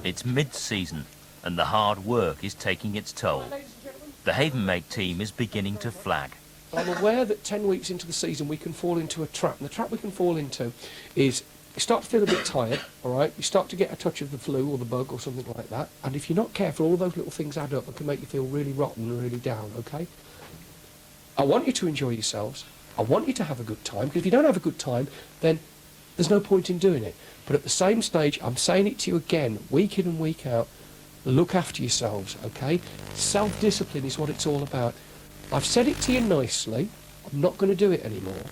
It's mid-season and the hard work is taking its toll. The Havenmate team is beginning to flag. I'm aware that 10 weeks into the season we can fall into a trap, and the trap we can fall into is you start to feel a bit tired, all right? You start to get a touch of the flu or the bug or something like that, and if you're not careful, all those little things add up and can make you feel really rotten and really down, okay? I want you to enjoy yourselves. I want you to have a good time, because if you don't have a good time, then there's no point in doing it. But at the same stage, I'm saying it to you again, week in and week out, look after yourselves, okay? Self-discipline is what it's all about. I've said it to you nicely. I'm not going to do it anymore.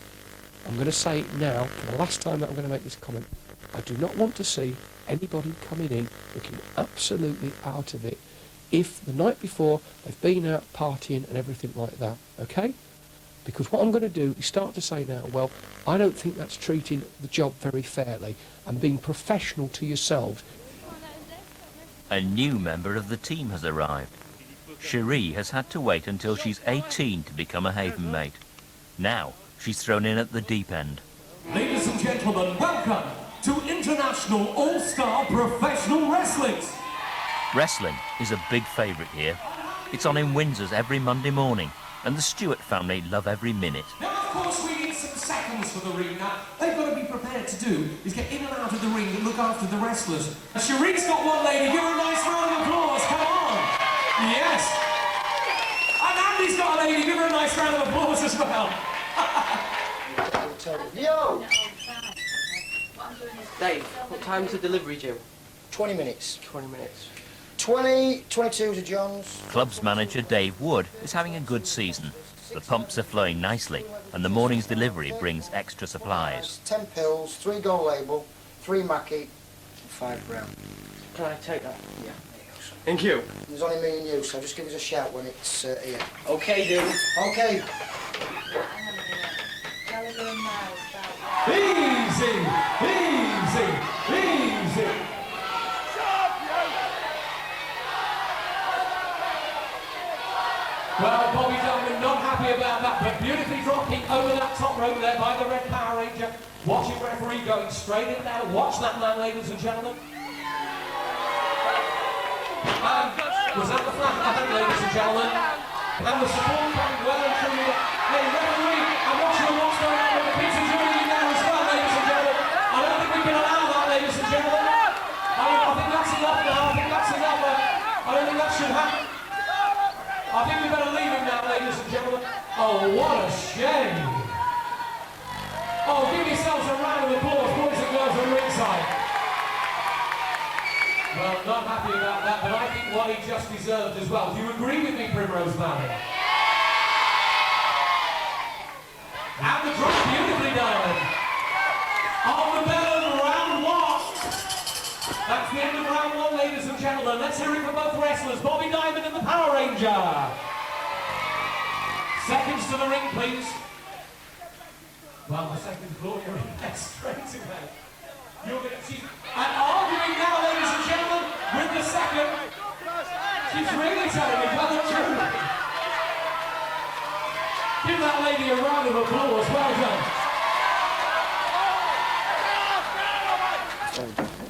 I'm going to say it now, for the last time that I'm going to make this comment. I do not want to see anybody coming in looking absolutely out of it if the night before they've been out partying and everything like that, okay? Because what I'm going to do is start to say now, well, I don't think that's treating the job very fairly and being professional to yourselves. A new member of the team has arrived. Cherie has had to wait until she's 18 to become a Havenmate. Now, she's thrown in at the deep end. Ladies and gentlemen, welcome to International All-Star Professional Wrestling. Wrestling is a big favourite here. It's on in Windsor's every Monday morning, and the Stewart family love every minute. Now, of course, we need some seconds for the ring. Now, they've got to be prepared to do is get in and out of the ring and look after the wrestlers. Cherie's got one lady. Give her a nice round of applause. Come on. Yes. And Andy's got a lady. Give her a nice round of applause as well. Yo! Dave, what time's the delivery due? 20 minutes. 20 minutes. 22 to John's. Club's manager Dave Wood is having a good season. The pumps are flowing nicely, and the morning's delivery brings extra supplies. 10 pills, 3 gold label, 3 Mackie, 5 brown. Can I take that? Yeah. Thank you. There's only me and you, so just give us a shout when it's here. Okay, dude. Okay. Easy, easy, easy. Well, Bobby Diamond not happy about that, but beautifully dropping over that top rope there by the Red Power Ranger. Watching referee going straight in there. Watch that man, ladies and gentlemen. Was that the flat hand, ladies and gentlemen? And the support coming well and truly. Hey, referee, I'm not sure what's going on with the pizza jury now as well, ladies and gentlemen. I don't think we can allow that, ladies and gentlemen. I think that's enough now. I think that's enough. I don't think that should happen. I think we better leave him now, ladies and gentlemen. Oh, what a shame. Oh, give yourselves a round of applause, boys and girls on ringside. Well, not happy about that, but I think what he just deserved as well. Do you agree with me, Primrose Valley? And the drop beautifully done. On the bell of round one. That's the end of round one, ladies and gentlemen. Let's hear it for both wrestlers, Bobby Diamond and the Power Ranger. Seconds to the ring, please. Well, the second Gloria straight away. You're going to see. And arguing now, ladies and gentlemen, with the second. She's really telling me well and truly. Give that lady a round of applause. Well done.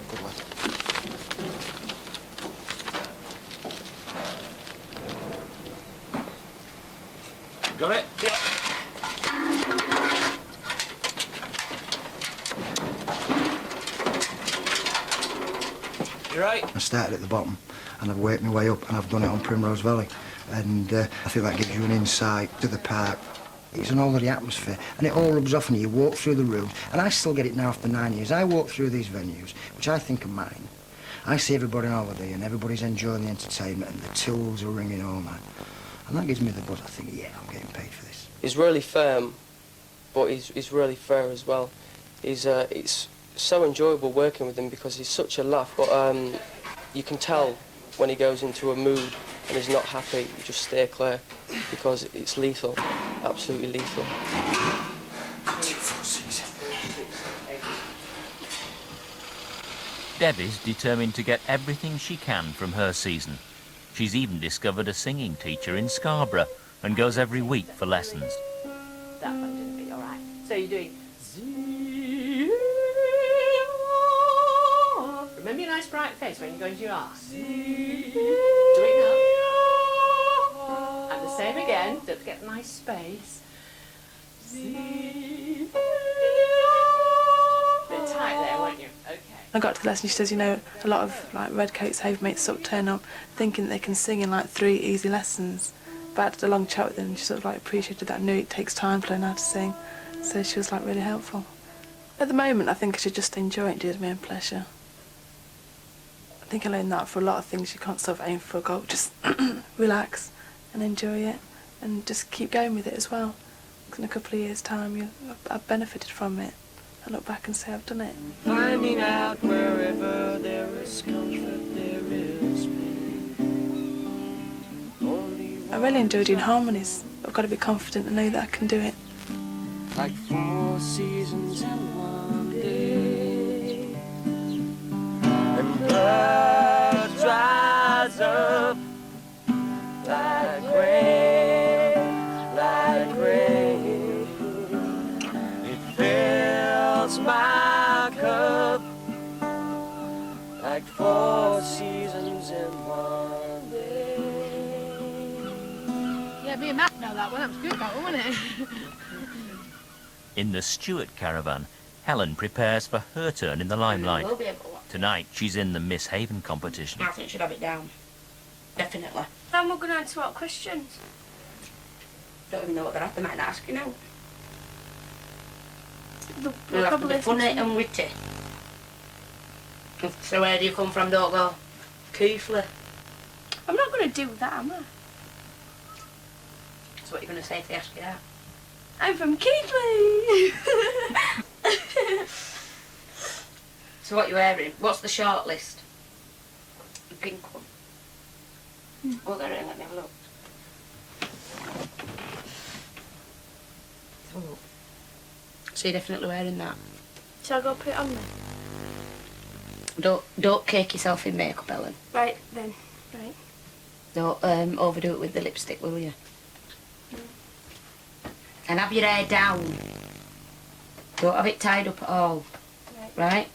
Good lad. Got it? Yeah. You right? I started at the bottom and I've worked my way up and I've done it on Primrose Valley. And I think that gives you an insight to the park. It's an all of the atmosphere and it all rubs off on you. You walk through the rooms and I still get it now after 9 years. I walk through these venues, which I think are mine. I see everybody on holiday and everybody's enjoying the entertainment and the tills are ringing all night. And that gives me the buzz. I think, yeah, I'm getting paid for this. He's really firm, but he's really fair as well. It's so enjoyable working with him because he's such a laugh, but you can tell when he goes into a mood and he's not happy, you just steer clear because it's lethal, absolutely lethal. Debbie's determined to get everything she can from her season. She's even discovered a singing teacher in Scarborough and goes every week for lessons. That one didn't be all right. So you're doing... Remember your nice bright face when you go into your arse. Do it now. And the same again. Don't forget the nice space. Bit tight there, weren't you? Okay. I got to the lesson, she says, you know, a lot of like redcoats, Havenmates sort of turn up thinking they can sing in like 3 easy lessons. But I had a long chat with them and she sort of like appreciated that. I knew it takes time to learn how to sing. So she was like really helpful. At the moment, I think I should just enjoy it and do it with my own pleasure. I think I learned that for a lot of things. You can't sort of aim for a goal, just relax and enjoy it and just keep going with it as well. 'Cause in a couple of years' time, I've benefited from it. I look back and say I've done it. Finding out wherever there is comfort, there is peace. I really enjoy doing harmonies. I've got to be confident and know that I can do it. Like 4 seasons in one day, and birds rise up like rain, like rain. It fills my cup like 4 seasons in one day. Yeah, me and Matt know that one. That was good, that one, wasn't it? In the Stewart caravan, Helen prepares for her turn in the limelight. We'll be able to watch. Tonight, she's in the Miss Haven competition. I think she'd have it down. Definitely. How am I going to answer what questions? Don't even know what they're after. They might not ask you now. They'll Have to be funny and witty. So where do you come from? Don't go Keithley. I'm not going to do that, am I? That's what you're going to say if they ask you that. I'm from Keithley. So what are you wearing? What's the short list? The pink one. Oh, there it is. Let me have a look. Oh. So you're definitely wearing that? Shall I go put it on then? Don't cake yourself in makeup, Ellen. Right then. Right. Don't overdo it with the lipstick, will you? And have your hair down. Don't have it tied up at all. Right?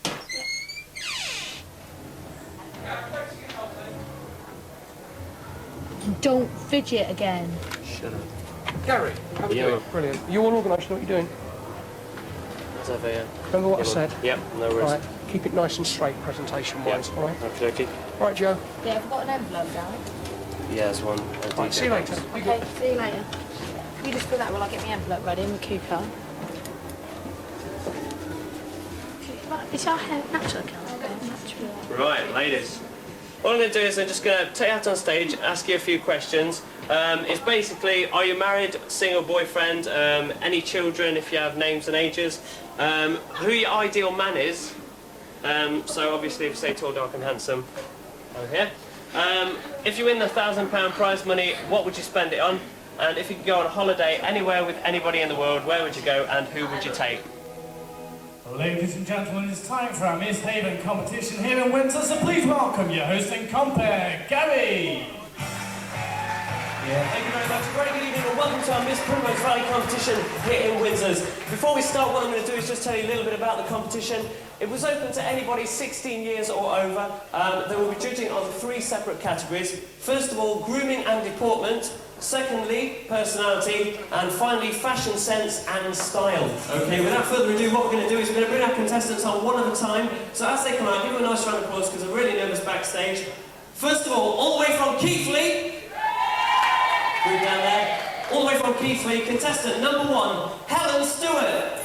Don't fidget again. Shut up. Gary, how are you doing? Brilliant. You all organised, you know what you're doing? It's over here. Remember what I said? Yep, no worries. Right, keep it nice and straight presentation-wise, all right? Okay, okay. Right, Joe. Yeah, I've got an envelope down. Yeah, there's one. Right, see you later. You Okay, see you later. You just do that while I get my envelope ready and my cue card. Is your hair natural colour? Natural. Right, ladies. What I'm going to do is I'm just going to take you out on stage, ask you a few questions. It's basically, are you married, single, boyfriend, any children if you have names and ages, who your ideal man is, so obviously if you say tall, dark and handsome, over here. If you win the £1,000 prize money, what would you spend it on? And if you could go on a holiday anywhere with anybody in the world, where would you go and who would you take? Ladies and gentlemen, it's time for our Miss Haven competition here in Windsor, so please welcome your host and compere, Gary! Yeah, thank you very much. Great evening and welcome to our Miss Primrose Valley competition here in Windsor. Before we start, what I'm going to do is just tell you a little bit about the competition. It was open to anybody 16 years or over. They will be judging on 3 separate categories. First of all, grooming and deportment. Secondly, personality. And finally, fashion sense and style. Okay, without further ado, what we're going to do is we're going to bring our contestants on one at a time. So as they come out, give them a nice round of applause because they're really nervous backstage. First of all the way from Keithley. Group down there. All the way from Keithley, contestant number 1, Helen Stewart.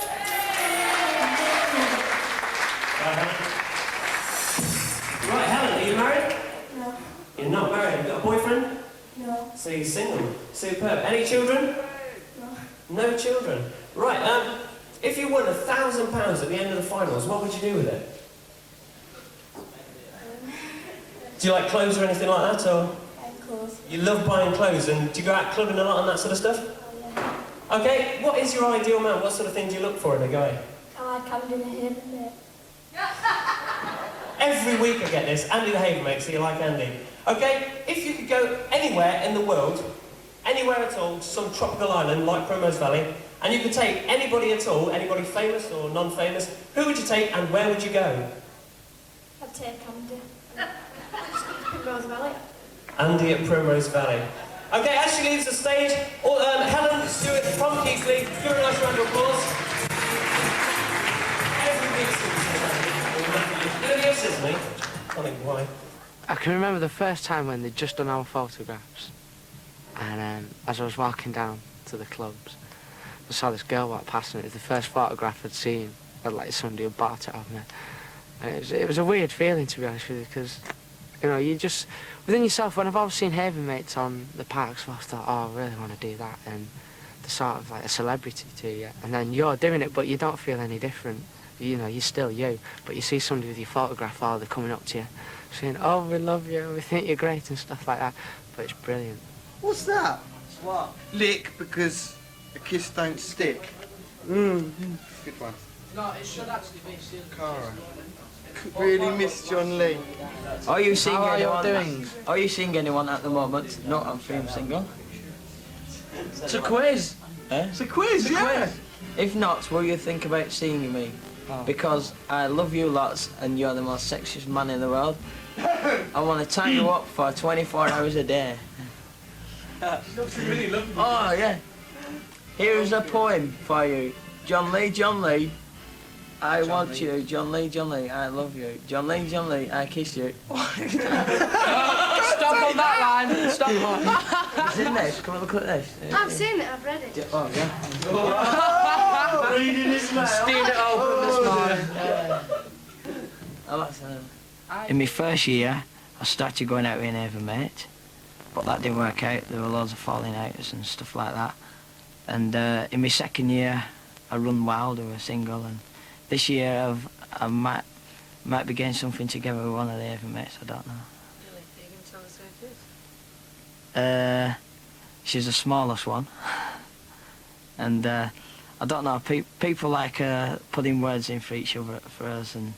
Right, Helen, are you married? No. You're not married. Have you got a boyfriend? No. So you're single. Superb. Any children? No. No children. Right, if you won £1,000 at the end of the finals, what would you do with it? Do you like clothes or anything like that, or? Clothes. You love buying clothes, and do you go out clubbing a lot and that sort of stuff? Oh, yeah. Okay, what is your ideal man? What sort of thing do you look for in a guy? I like having a Havenmate. Every week I get this. Andy the Havenmate, so you like Andy. Okay, if you could go anywhere in the world, anywhere at all, to some tropical island like Primrose Valley, and you could take anybody at all, anybody famous or non-famous, who would you take and where would you go? I'd take Andy. Primrose Valley. Andy at Primrose Valley. Okay, as she leaves the stage, Helen Stewart from Keighley, give her a nice round of applause. Nobody else says me. I think why. I can remember the first time when they'd just done our photographs, and as I was walking down to the clubs, I saw this girl walk past, and it was the first photograph I'd seen, but like somebody had bought it of me. And it was a weird feeling, to be honest with you, because, you know, you just, within yourself, when I've always seen Havenmates on the parks, I've thought, oh, I really want to do that, and they're sort of like a celebrity to you, and then you're doing it, but you don't feel any different. You know, you're still you, but you see somebody with your photograph, or they're coming up to you, saying, oh, we love you, we think you're great, and stuff like that, but it's brilliant. What's that? What? Lick because a kiss don't stick. Good one. No, it should actually be Cara. Really miss John Lee. Are you seeing How are you anyone? doing? Are you seeing anyone at the moment? No, I'm feeling single. It's a quiz. Eh? It's a quiz, yeah. If not, will you think about seeing me? Oh. Because I love you lots and you're the most sexiest man in the world. I want to tie you up for 24 hours a day. Really lovely. Oh, yeah. Here is a poem for you. John Lee, I want you. John Lee, I love you. John Lee, I kiss you. Stop on that line. Stop on. It's in this. Come and look at this. I've seen it, I've read it. Oh, yeah. Reading his mail. Steamed it open this morning. I like in my first year, I started going out with an Havenmate, but that didn't work out. There were loads of falling outs and stuff like that. And in my second year, I run wild with a single, and this year I might be getting something together with one of the Havenmates. I don't know. Really? Are you going to tell us who it is? She's the smallest one, and I don't know. People like putting words in for each other for us, and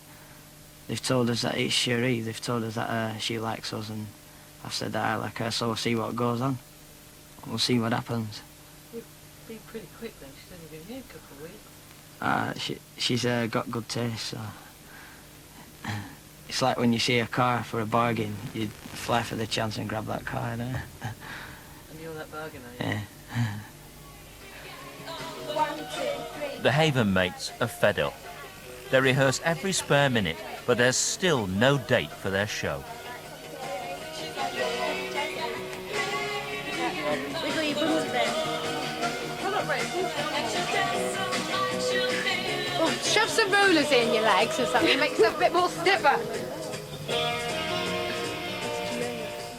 they've told us that it's Cherie. They've told us that she likes us, and I've said that I like her. So we'll see what goes on. We'll see what happens. Been pretty quick then. She's only been here a couple of weeks. She's got good taste. So. It's like when you see a car for a bargain, you fly for the chance and grab that car, you know? And you're that bargain, are you? Yeah. 1, 2, 3. The Havenmates are fed up. They rehearse every spare minute, but there's still no date for their show. Wiggle your bums a bit. Well, shove some rollers in your legs or something, make yourself a bit more stiffer.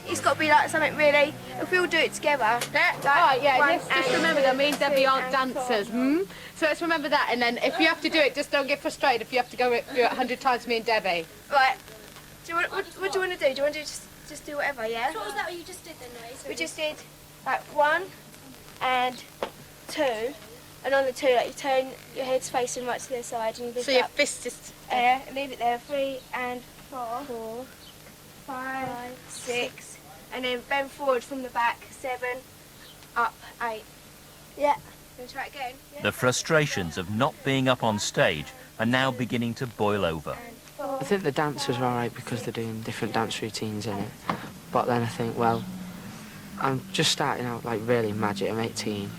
It's got to be like something really, if we all do it together. Yeah, like right, yeah, one let's just and remember that me and two Debbie aren't and dancers, four. So let's remember that, and then if you have to do it, just don't get frustrated if you have to go through it 100 times, me and Debbie. Right. Do you want, what do you want to do? Do you want to just do whatever, yeah? What was that you just did then, Louise? We just did like 1 and 2, and on the 2, like you turn your head's facing right to the side and you lift So your up. fist is... And leave it there. 3 and 4, 5, 6, and then bend forward from the back. 7, up, 8. Yeah. Gonna try it again. Yeah. The frustrations of not being up on stage are now beginning to boil over. I think the dancers are alright because they're doing different dance routines in it. But then I think, well, I'm just starting out like really magic. I'm 18.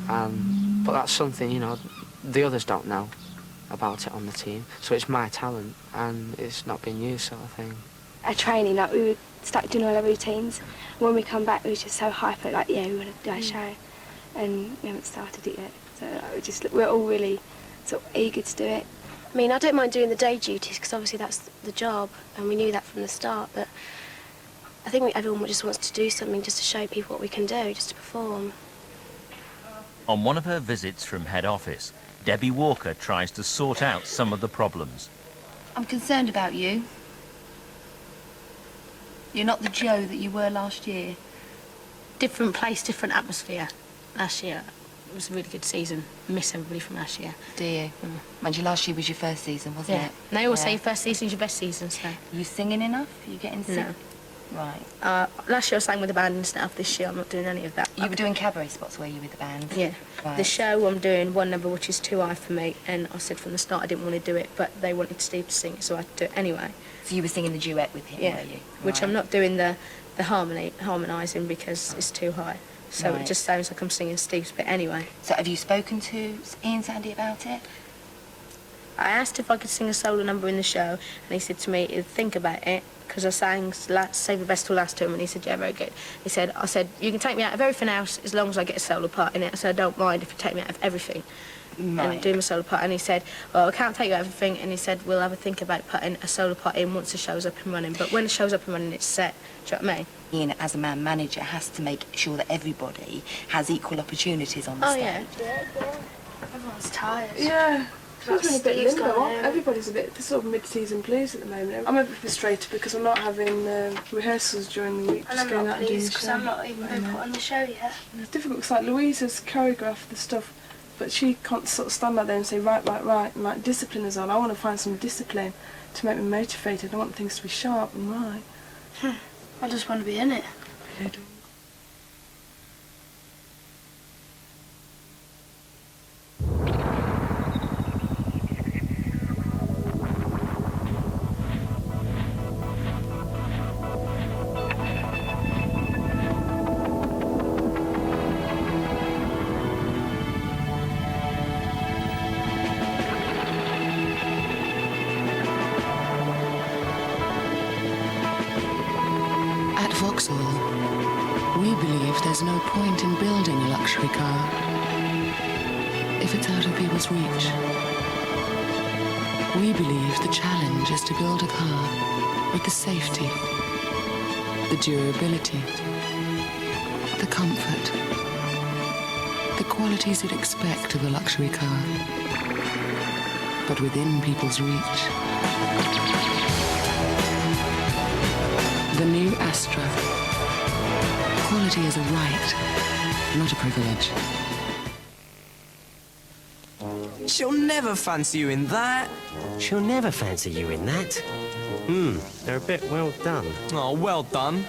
But that's something, you know, the others don't know about it on the team. So it's my talent and it's not being used, sort of thing. At training, like we would start doing all our routines. When we come back, we were just so hyper, like, yeah, we want to do our show. And we haven't started it yet. So like, we're all really sort of eager to do it. I mean, I don't mind doing the day duties because obviously that's the job and we knew that from the start, but I think everyone just wants to do something just to show people what we can do, just to perform. On one of her visits from head office, Debbie Walker tries to sort out some of the problems. I'm concerned about you. You're not the Joe that you were last year. Different place, different atmosphere. Last year, it was a really good season. I miss everybody from last year. Do you? Mind you, last year was your first season, wasn't it? And they always say your first season's your best season, so... Are you singing enough? Are you getting sick? Right. Last year I sang with the band and stuff. This year I'm not doing any of that. You were doing cabaret spots, were you, with the band? Yeah. Right. The show I'm doing one number which is too high for me, and I said from the start I didn't want to do it, but they wanted Steve to sing it, so I had to do it anyway. So you were singing the duet with him, Yeah. were you? Which I'm Right. not doing the harmonising because it's too high. So Right. it just sounds like I'm singing Steve's bit anyway. So have you spoken to Ian Sandy about it? I asked if I could sing a solo number in the show, and he said to me, he'd think about it, because I sang Save the Best till last to him, and he said, yeah, very good. I said, you can take me out of everything else as long as I get a solo part in it. I said, I don't mind if you take me out of everything and do my solo part. And he said, well, I can't take you out of everything, and he said, we'll have a think about putting a solo part in once the show's up and running. But when the show's up and running, it's set. Do you know what I mean? Ian, as a man manager, has to make sure that everybody has equal opportunities on the stage. Yeah. Everyone's tired. Yeah. Like It's been a bit Steve's limbo. gone home. Everybody's a bit sort of mid-season blues at the moment. I'm a bit frustrated because I'm not having rehearsals during the week. And Just I'm going not out and doing pleased the because show. I'm not even been put on the show yet. It's difficult because like Louisa's choreographed the stuff, but she can't sort of stand back there and say right, and like discipline us all. I want to find some discipline to make me motivated. I want things to be sharp and right. I just want to be in it. At Vauxhall, we believe there's no point in building a luxury car if it's out of people's reach. We believe the challenge is to build a car with the safety, the durability, the comfort, the qualities you'd expect of a luxury car, but within people's reach. The new Astra. Quality is a right, not a privilege. She'll never fancy you in that. She'll never fancy you in that. They're a bit well done. Oh, well done.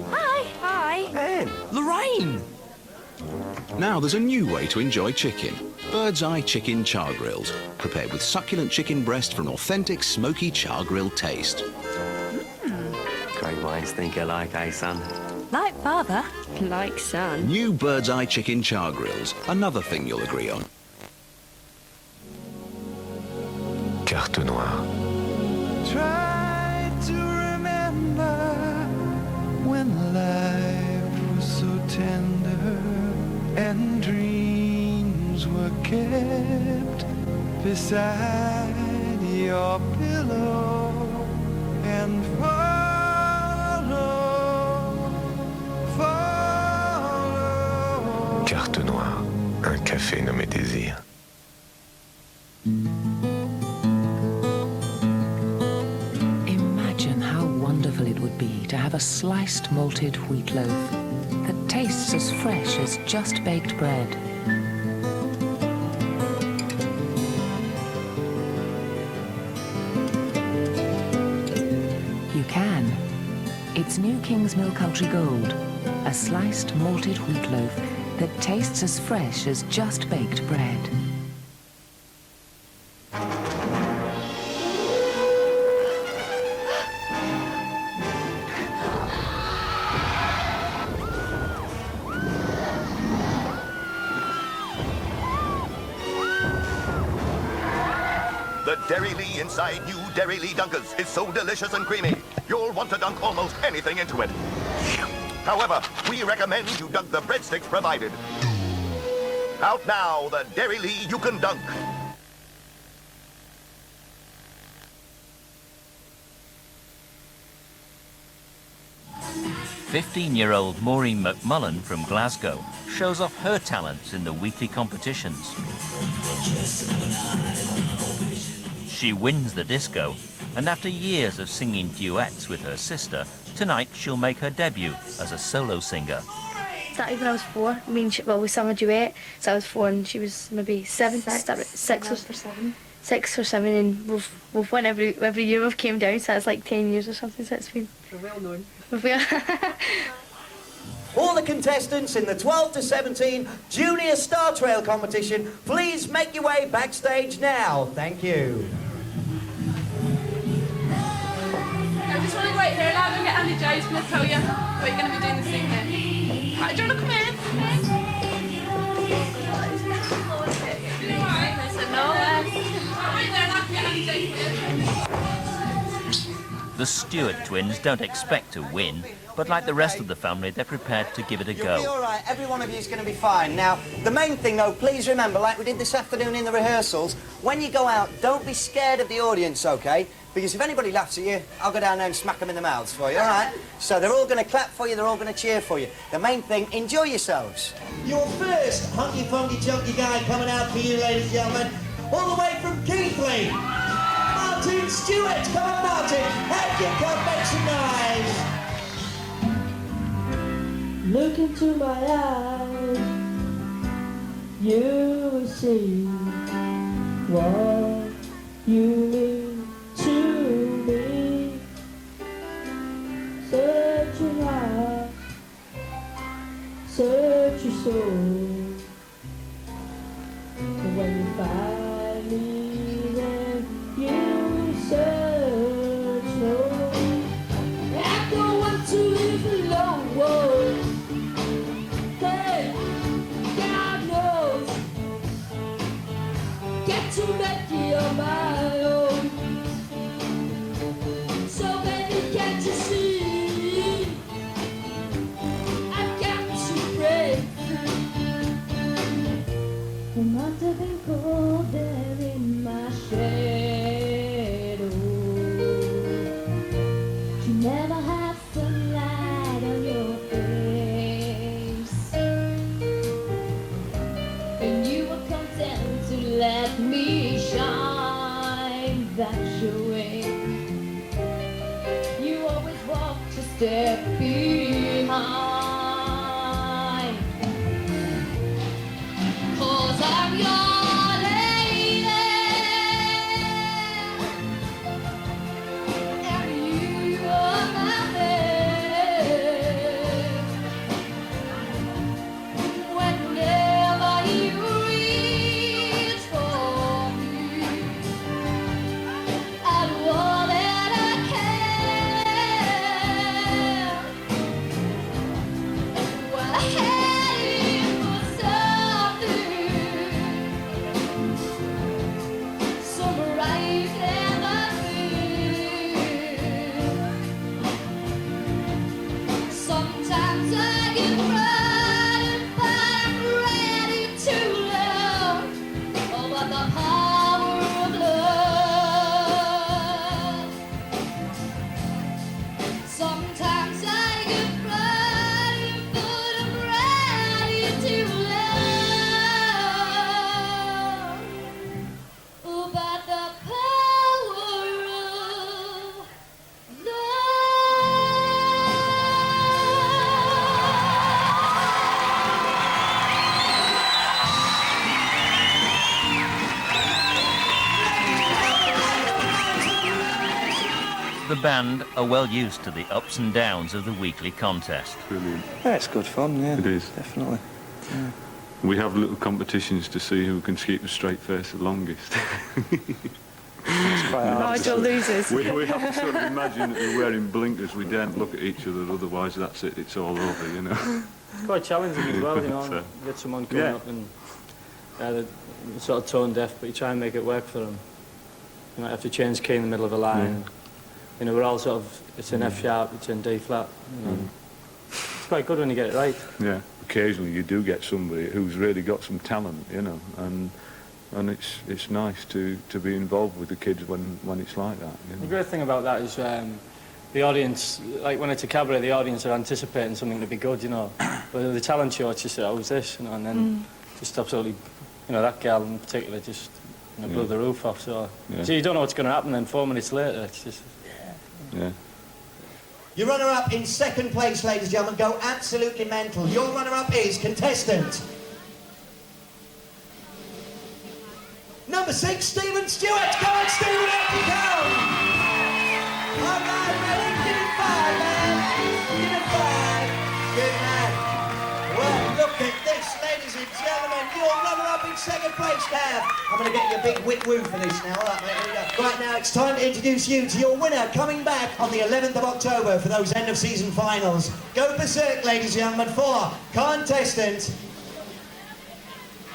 Hi. Hi. Anne. Lorraine! Now there's a new way to enjoy chicken. Bird's Eye Chicken Char Grills, prepared with succulent chicken breast for an authentic smoky char grill taste. Great minds think alike, eh, son? Like father. Like son. New Bird's Eye Chicken Char Grills, another thing you'll agree on. Carte noire. Try to remember when life was so tender and dreams were kept beside your pillow and Carte noire. Un café nommé Désir. Imagine how wonderful it would be to have a sliced malted wheat loaf that tastes as fresh as just baked bread. You can. It's new Kingsmill Country Gold, a sliced malted wheat loaf that tastes as fresh as just baked bread. The Dairy Lee inside new Dairy Lee Dunkers is so delicious and creamy, you'll want to dunk almost anything into it. However, we recommend you dunk the breadsticks provided. Out now, the Dairy Lee you can dunk. "15-year-old Maureen McMullen from Glasgow shows off her talents in the weekly competitions. She wins the disco, and after years of singing duets with her sister, tonight she'll make her debut as a solo singer. Started when I was 4. We sang a duet, so I was 4 and she was maybe 7. Started at 6. For 7. 6 or 7, and we've won every year we've came down, so it's like 10 years or something, so it's been... We're well known. All the contestants in the 12 to 17 Junior Star Trail competition, please make your way backstage now. Thank you. I just want to wait here and I'll go get Andy J. He's going to tell you what you're going to be doing this evening. Right, do you want to come in? I said no. I'll wait there and I'll get Andy J. The Stewart twins don't expect to win, but like the rest of the family, they're prepared to give it a You'll be go. all right. Every one of you is going to be fine. Now, the main thing, though, please remember, like we did this afternoon in the rehearsals, when you go out, don't be scared of the audience, OK? Because if anybody laughs at you, I'll go down there and smack them in the mouths for you, all right? So they're all going to clap for you, they're all going to cheer for you. The main thing, enjoy yourselves. Your first hunky-funky chunky guy coming out for you, ladies and gentlemen, all the way from Keighley, Martin Stewart. Come on, Martin, have you come make some noise? Look into my eyes, you will see what you mean to me. Search your heart, search your soul, and when you find me, then you search no. I don't want to live alone, whoa. Hey, God knows, get to make you on my own. So baby, can't you see, I've got to break through. The months have been cold there in my shadow. You never have sunlight on your face, and you were content to let me shine. That's your way. You always walk a step behind. 'Cause I'm your lady, and you are my man. Whenever you reach for me, I'll do all that I can. Well, I hate for something, some right never feel. Sometimes I get running, but I'm ready to learn about the power of love. Sometimes I get running, but I'm ready to learn about the power of love. The band are well used to the ups and downs of the weekly contest. Brilliant. Yeah, it's good fun, yeah. It is. Definitely. Yeah. We have little competitions to see who can keep a straight face the longest. It's quite hard. Nigel loses. We have to sort of imagine that we're wearing blinkers. We daren't look at each other, otherwise that's it. It's all over, you know. It's quite challenging as well, you know. So, You get someone coming yeah. up and they're sort of tone deaf, but you try and make it work for them. You might have to change key in the middle of a line. Yeah. You know, we're all sort of, it's in F sharp, it's in D flat. You know. It's quite good when you get it right. Yeah. Occasionally you do get somebody who's really got some talent, you know, and it's nice to be involved with the kids when it's like that. You know? The great thing about that is the audience, like when it's a cabaret, the audience are anticipating something to be good, you know. But the talent show, it's just, oh, who's this? You know, and then just absolutely, you know, that girl in particular just blew the roof off. So you don't know what's going to happen, then 4 minutes later, it's just... Yeah. Your runner-up in second place, ladies and gentlemen, go absolutely mental. Your runner-up is contestant Number 6, Stephen Stewart. Go on, Stephen, out you go. All right, ready? Give it 5, man. Give it 5. Good man. Well, look at this, ladies and gentlemen. You're running up in second place now. I'm going to get you a big whip woo for this now. All right, mate, here we go. Right now, it's time to introduce you to your winner coming back on the 11th of October for those end-of-season finals. Go berserk, ladies and gentlemen, for contestant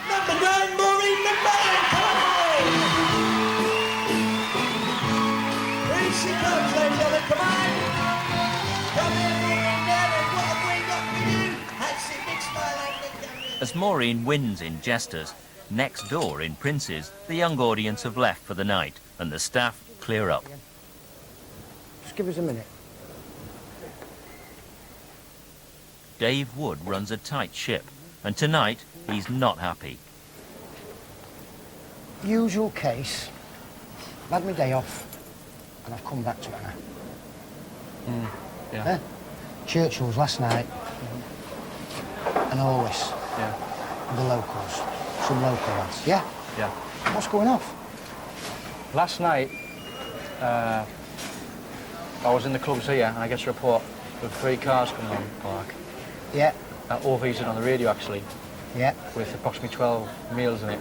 number 9, Maureen McMahon. Come on, Maureen. Here she comes, ladies and gentlemen. Come on. Come in, Maureen, then, and what have we got for you? That's it, big smile over the camera. As Maureen wins in Jesters, next door in Princes, the young audience have left for the night and the staff clear up. Just give us a minute. Dave Wood runs a tight ship, and tonight he's not happy. Usual case. I've had my day off, and I've come back to it now. Yeah. Churchill's last night, and Always. Yeah. The locals. Some local lads. Yeah? Yeah. What's going off? Last night, I was in the clubs here, and I get a report with 3 cars coming on park. Yeah. OV's on the radio, actually. Yeah. With approximately 12 meals in it.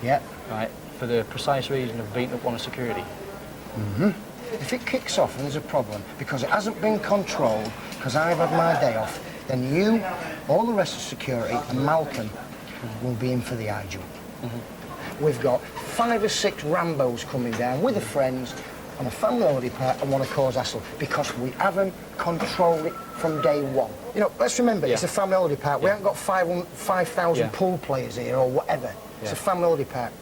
Yeah. Right, for the precise reason of beating up one of security. Mm-hmm. If it kicks off and there's a problem, because it hasn't been controlled, because I've had my day off, then you, all the rest of security, and Malcolm will be in for the eye jump. We've got 5 or 6 Rambos coming down with their friends on a family holiday park and want to cause hassle because we haven't controlled it from day one. You know, let's remember, it's a family holiday park. We haven't got 5,000 pool players here or whatever. It's a family holiday park.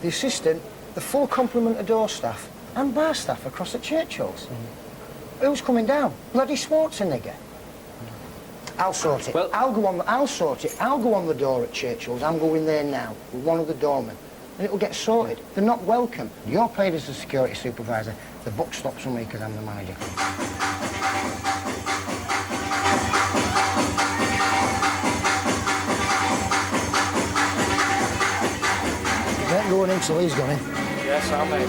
The assistant, the full complement of door staff and bar staff across at Churchill's. Who's coming down? Bloody Schwarzenegger. I'll sort it. Well, I'll sort it. I'll go on the door at Churchill's. I'm going there now with one of the doormen. And it'll get sorted. They're not welcome. You're paid as the security supervisor. The buck stops on me because I'm the manager. You ain't going in till he's gone in. Yes, I'm mate.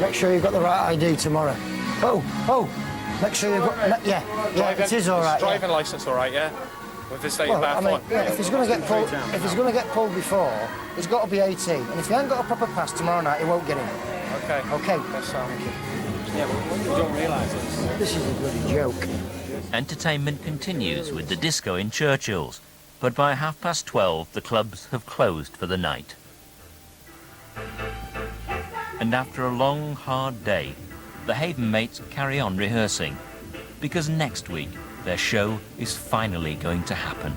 Make sure you've got the right ID tomorrow. Oh, make sure you've got... Yeah, it is all right. Driving licence all right, yeah? With this state Well, I mean, if he's going to get pulled before, he's got to be 18. And if he ain't got a proper pass tomorrow night, he won't get in. Okay. Okay. That's yeah, but you don't realise this. This is a bloody joke. Entertainment continues with the disco in Churchill's, but by 12:30 the clubs have closed for the night. And after a long, hard day, the Havenmates carry on rehearsing, because next week their show is finally going to happen.